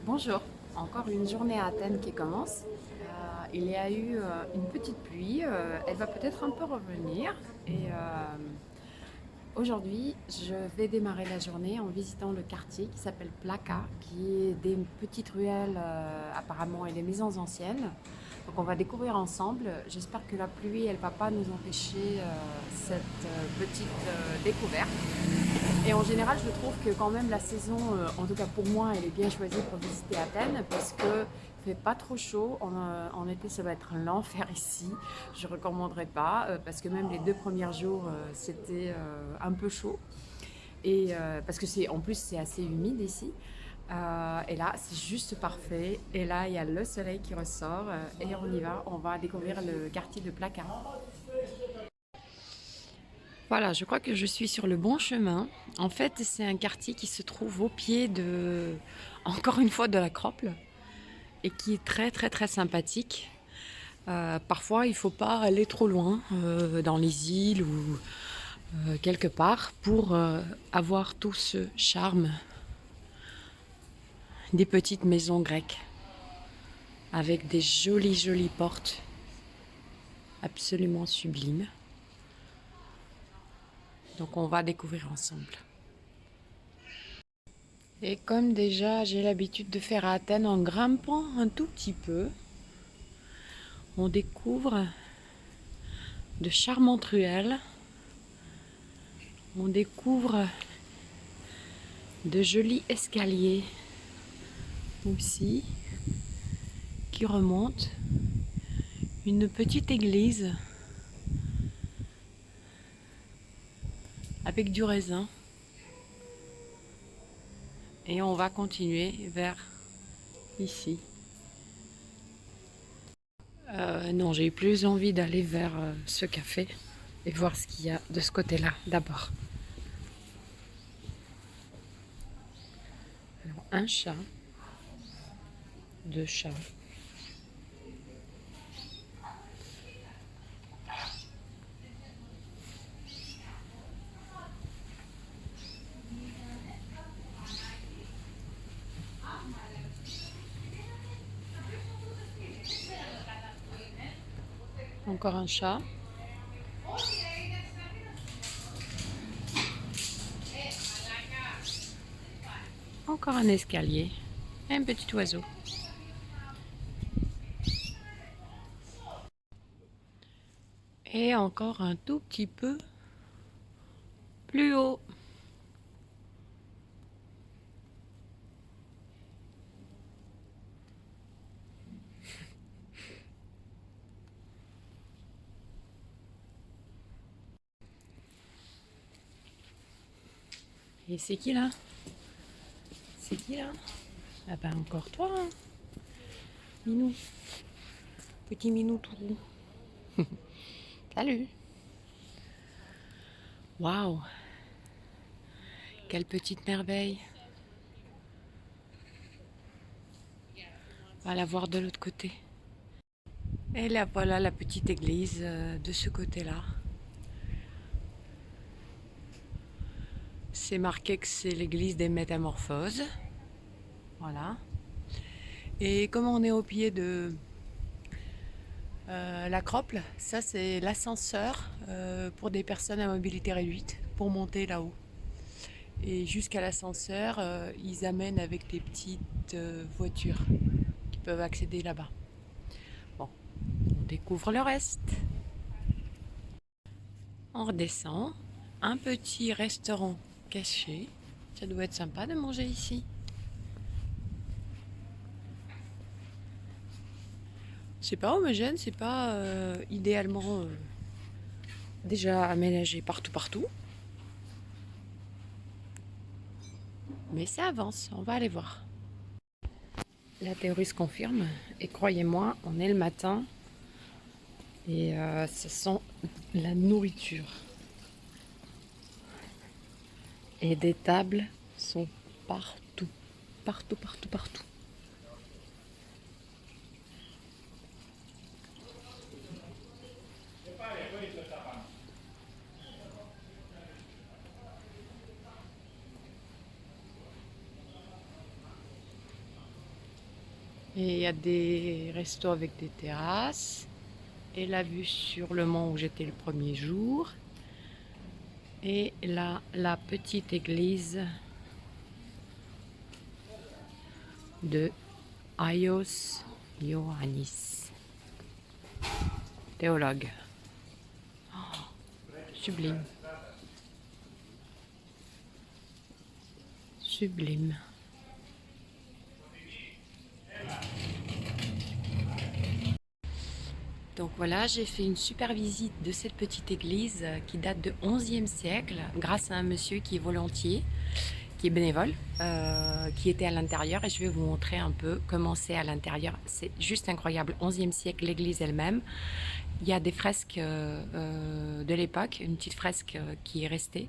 Bonjour, encore une journée à Athènes qui commence. Il y a eu une petite pluie, elle va peut-être un peu revenir. Et aujourd'hui, je vais démarrer la journée en visitant le quartier qui s'appelle Plaka, qui est des petites ruelles apparemment et des maisons anciennes. Donc on va découvrir ensemble. J'espère que la pluie, elle va pas nous empêcher cette petite découverte. Et en général, je trouve que quand même la saison, en tout cas pour moi, elle est bien choisie pour visiter Athènes parce que il fait pas trop chaud. En été, ça va être l'enfer ici. Je recommanderais pas parce que même les 2 premiers jours, c'était un peu chaud. Et parce que c'est en plus c'est assez humide ici. Et là, c'est juste parfait. Et là, il y a le soleil qui ressort. Et on y va. On va découvrir le quartier de Plaka. Voilà, je crois que je suis sur le bon chemin. En fait, c'est un quartier qui se trouve au pied de, encore une fois, de l'Acrople et qui est très très très sympathique. Parfois, il ne faut pas aller trop loin dans les îles ou quelque part pour avoir tout ce charme des petites maisons grecques avec des jolies jolies portes absolument sublimes. Donc, on va découvrir ensemble. Et comme déjà j'ai l'habitude de faire à Athènes en grimpant un tout petit peu, on découvre de charmantes ruelles, on découvre de jolis escaliers aussi qui remontent, une petite église avec du raisin et on va continuer vers ici. Non, j'ai eu plus envie d'aller vers ce café et voir ce qu'il y a de ce côté-là d'abord. Alors, un chat, deux chats. Encore un chat. Encore un escalier. Et un petit oiseau. Et encore un tout petit peu plus haut. Et c'est qui là? C'est qui là? Ah ben encore toi, hein, Minou. Petit Minou tout roux. Salut. Waouh, quelle petite merveille. On va la voir de l'autre côté. Et là voilà la petite église de ce côté-là. C'est marqué que c'est l'église des Métamorphoses. Voilà. Et comme on est au pied de l'Acrople, ça c'est l'ascenseur pour des personnes à mobilité réduite pour monter là-haut. Et jusqu'à l'ascenseur, ils amènent avec des petites voitures qui peuvent accéder là-bas. Bon, on découvre le reste. On redescend. Un petit restaurant caché. Ça doit être sympa de manger ici. C'est pas homogène, c'est pas idéalement déjà aménagé partout partout. Mais ça avance, on va aller voir. La théorie se confirme et croyez-moi, on est le matin et ça sent la nourriture. Et des tables sont partout, partout, partout, partout. Et il y a des restos avec des terrasses. Et la vue sur le mont où j'étais le premier jour. Et là, la petite église de Aios Ioannis, théologue. Sublime. Sublime. Donc voilà, j'ai fait une super visite de cette petite église qui date de 11e siècle grâce à un monsieur qui est volontiers, qui est bénévole, qui était à l'intérieur et je vais vous montrer un peu comment c'est à l'intérieur. C'est juste incroyable, 11e siècle, l'église elle-même. Il y a des fresques de l'époque, une petite fresque qui est restée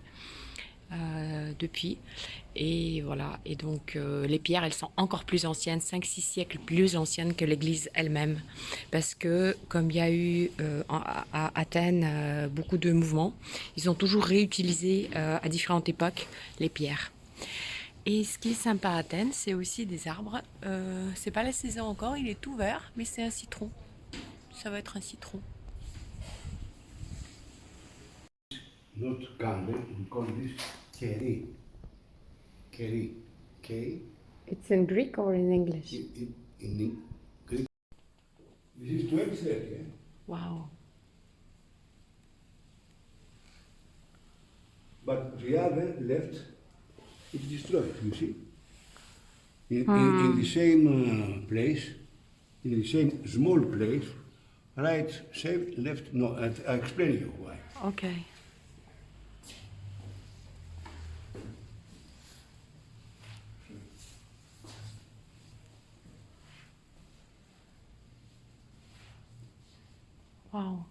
depuis. Et voilà, et donc les pierres, elles sont encore plus anciennes, 5-6 siècles plus anciennes que l'église elle-même. Parce que comme il y a eu à Athènes beaucoup de mouvements, ils ont toujours réutilisé à différentes époques les pierres. Et ce qui est sympa à Athènes, c'est aussi des arbres. C'est pas la saison encore, il est tout vert, mais c'est un citron. Ça va être un citron. Not candle, we call this keri. Keri. K. It's in Greek or in English? In Greek. This is 1230. Eh? Wow. But the other left is destroyed, you see. In the same place, in the same small place, right, same, left, no, I explain you why. Okay. Wow.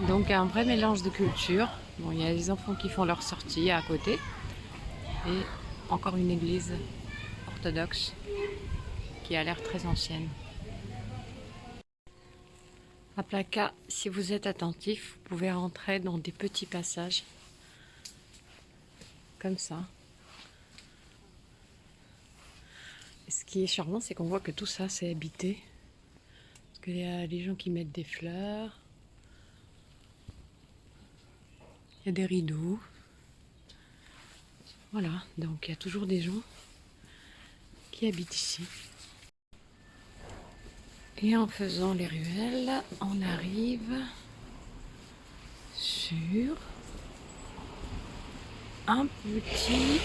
Donc un vrai mélange de cultures. Bon, il y a les enfants qui font leur sortie à côté. Et encore une église orthodoxe qui a l'air très ancienne. À Plaka, si vous êtes attentif, vous pouvez rentrer dans des petits passages. Comme ça. Et ce qui est charmant, c'est qu'on voit que tout ça, c'est habité. Parce qu'il y a des gens qui mettent des fleurs. Il y a des rideaux. Voilà, donc il y a toujours des gens qui habitent ici. Et en faisant les ruelles, on arrive sur un petit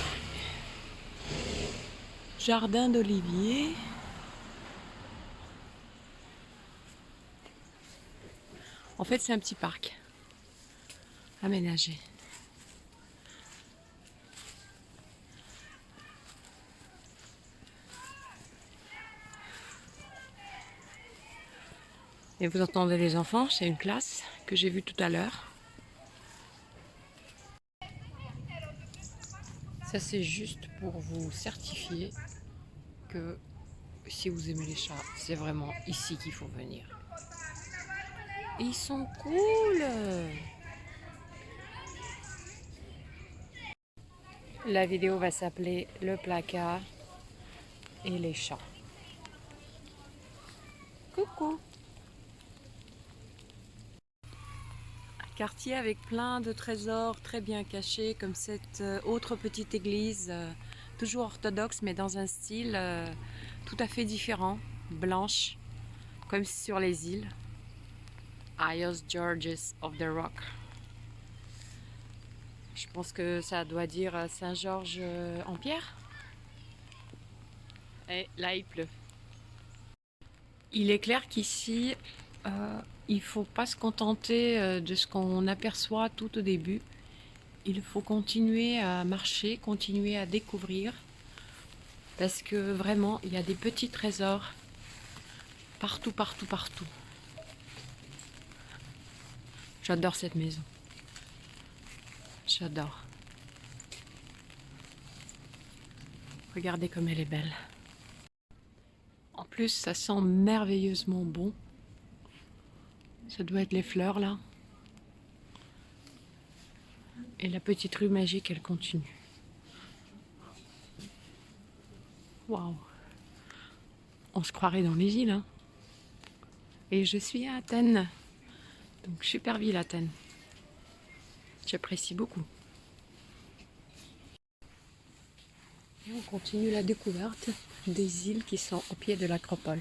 jardin d'oliviers. En fait, c'est un petit parc aménagé. Et vous entendez les enfants, c'est une classe que j'ai vue tout à l'heure. Ça, c'est juste pour vous certifier que si vous aimez les chats, c'est vraiment ici qu'il faut venir. Et ils sont cool! La vidéo va s'appeler Le placard et les chats. Coucou! Un quartier avec plein de trésors très bien cachés, comme cette autre petite église, toujours orthodoxe, mais dans un style tout à fait différent, blanche, comme sur les îles. Aios Georges of the Rock. Je pense que ça doit dire Saint-Georges en pierre. Et là, il pleut. Il est clair qu'ici, il ne faut pas se contenter de ce qu'on aperçoit tout au début. Il faut continuer à marcher, continuer à découvrir. Parce que vraiment, il y a des petits trésors partout, partout, partout. J'adore cette maison. J'adore. Regardez comme elle est belle. En plus, ça sent merveilleusement bon. Ça doit être les fleurs là. Et la petite rue magique, elle continue. Waouh! On se croirait dans les îles, hein. Et je suis à Athènes. Donc super ville Athènes. J'apprécie beaucoup. Et on continue la découverte des îles qui sont au pied de l'acropole.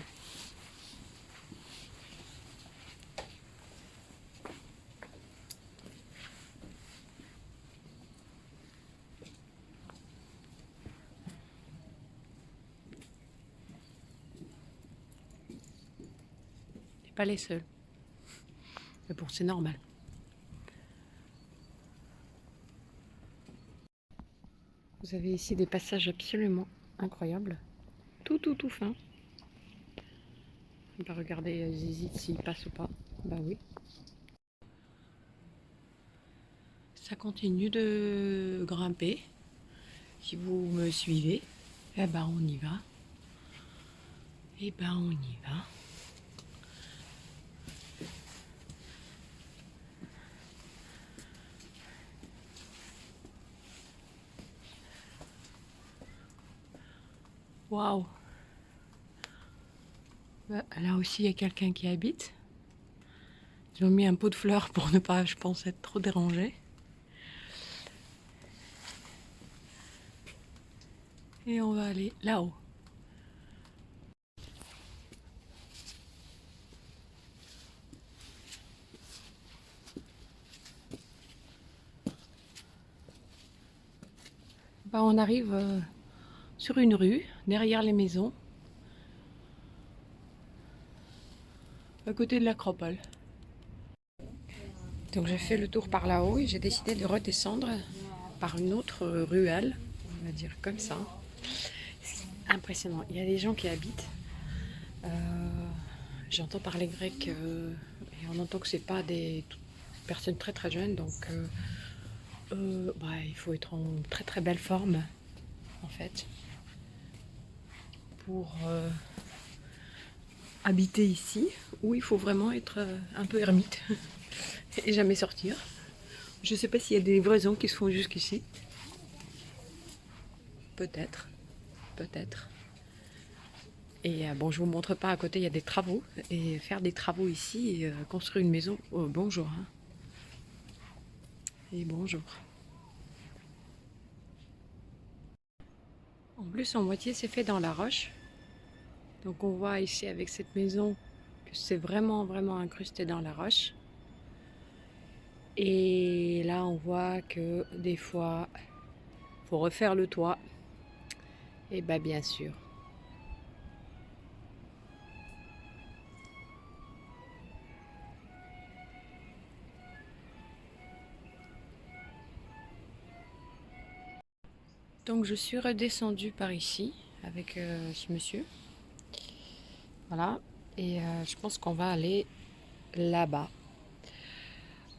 Et pas les seuls. Mais bon, c'est normal. Vous avez ici des passages absolument incroyables. Tout fin. On va regarder Zizi s'il passe ou pas. Bah oui. Ça continue de grimper. Si vous me suivez, eh ben on y va. Eh ben on y va. Waouh! Là aussi, il y a quelqu'un qui habite. Ils ont mis un pot de fleurs pour ne pas, je pense, être trop dérangé. Et on va aller là-haut. Bah, on arrive sur une rue, derrière les maisons, à côté de l'acropole. Donc j'ai fait le tour par là-haut et j'ai décidé de redescendre par une autre ruelle, on va dire comme ça. C'est impressionnant, il y a des gens qui habitent. J'entends parler grec et on entend que c'est pas des personnes très jeunes, donc il faut être en très belle forme en fait pour habiter ici, où il faut vraiment être un peu ermite et jamais sortir. Je sais pas s'il y a des livraisons qui se font jusqu'ici. Peut-être, peut-être. Et bon, je vous montre pas, à côté il y a des travaux. Et faire des travaux ici, et, construire une maison, oh, bonjour. Hein. Et bonjour. En plus, en moitié, c'est fait dans la roche. Donc on voit ici avec cette maison que c'est vraiment incrusté dans la roche. Et là, on voit que des fois, faut refaire le toit. Et bah bien sûr. Donc je suis redescendue par ici avec ce monsieur. Voilà. Et je pense qu'on va aller là-bas.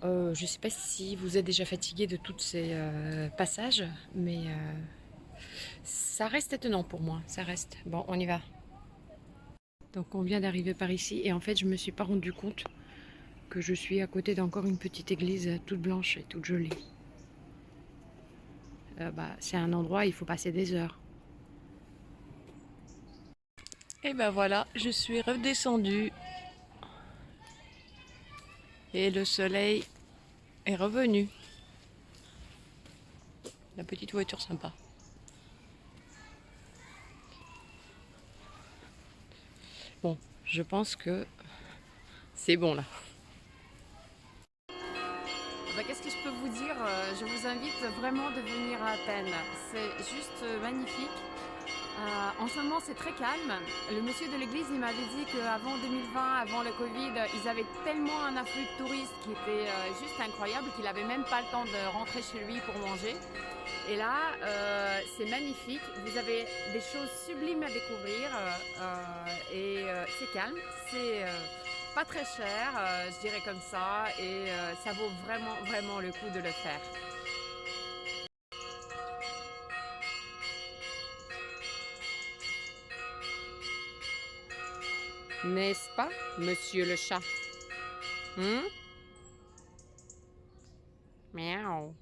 Je ne sais pas si vous êtes déjà fatigué de tous ces passages, mais ça reste étonnant pour moi. Ça reste. Bon, on y va. Donc on vient d'arriver par ici et en fait je me suis pas rendu compte que je suis à côté d'encore une petite église toute blanche et toute jolie. C'est un endroit, il faut passer des heures. Et ben voilà, je suis redescendue. Et le soleil est revenu. La petite voiture sympa. Bon, je pense que c'est bon là. Qu'est-ce que je peux vous dire? Je vous invite vraiment de venir à Athènes. C'est juste magnifique. En ce moment, c'est très calme. Le monsieur de l'église, il m'avait dit qu'avant 2020, avant le Covid, ils avaient tellement un afflux de touristes qui était juste incroyable qu'il n'avait même pas le temps de rentrer chez lui pour manger. Et là, c'est magnifique. Vous avez des choses sublimes à découvrir et c'est calme. C'est pas très cher, je dirais comme ça, et ça vaut vraiment le coup de le faire. N'est-ce pas, monsieur le chat? Miaou.